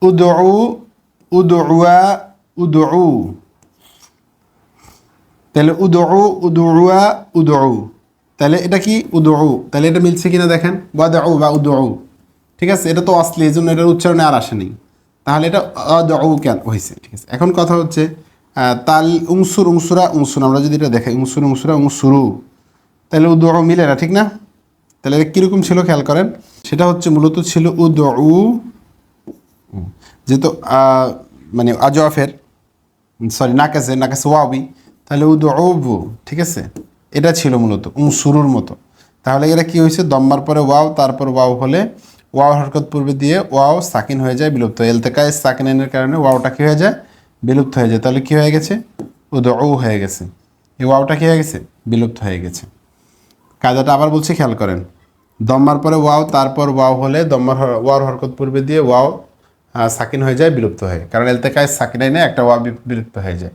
উদউ, উদউয়া, উদউ। তাহলে উদউ, উদউয়া, উদউ। তাহলে এটা কি উদউ, তাহলে এটা মিলছে কিনা দেখেন, ওয়াদউ বা উদউ। ঠিক আছে, এটা তো অসলি, এই জন্য এটার উচ্চারণে আর আসেনি। তাহলে এটা অদউ কেন হয়েছে? ঠিক আছে, এখন কথা হচ্ছে তাল উংসুর, উংসুরা, উংসুর। আমরা যদি এটা দেখাই উংসুর, উংসুরা, উংসুরু, তাহলে উদউ মিলে না, ঠিক না? তাহলে এটা কীরকম ছিল খেয়াল করেন। সেটা হচ্ছে মূলত ছিল উদউ, যেহেতু মানে আজওয়াফের, সরি নাকাসে, নাকাসে ওয়াবি, তাহলে উদউ, ঠিক আছে, এটা ছিল মূলত উংসুরুর মতো। তাহলে এরা কি হয়েছে, দম্মার পরে ওয়াও, তারপর ওয়াও হলে ওয়াও হরকত পূর্বে দিয়ে ওয়াও সাকিন হয়ে যায়, বিলুপ্ত। এলতেকায় সাকিনের কারণে ওয়াওটা কী হয়ে যায়, বিলুপ্ত হয়ে যায়। তাহলে কী হয়ে গেছে, উদউ হয়ে গেছে। এই ওয়াওটা কী হয়ে গেছে, বিলুপ্ত হয়ে গেছে। কায়দাটা আবার বলছি, খেয়াল করেন। দম্মার পরে ওয়াও, তারপর ওয়াও হলে ওয়াওর হরকত পূর্বে দিয়ে ওয়াও সাকিন হয়ে যায়, বিলুপ্ত হয়। কারণ এলতেকায় সাকিনাই না, একটা ওয়াও বিলুপ্ত হয়ে যায়।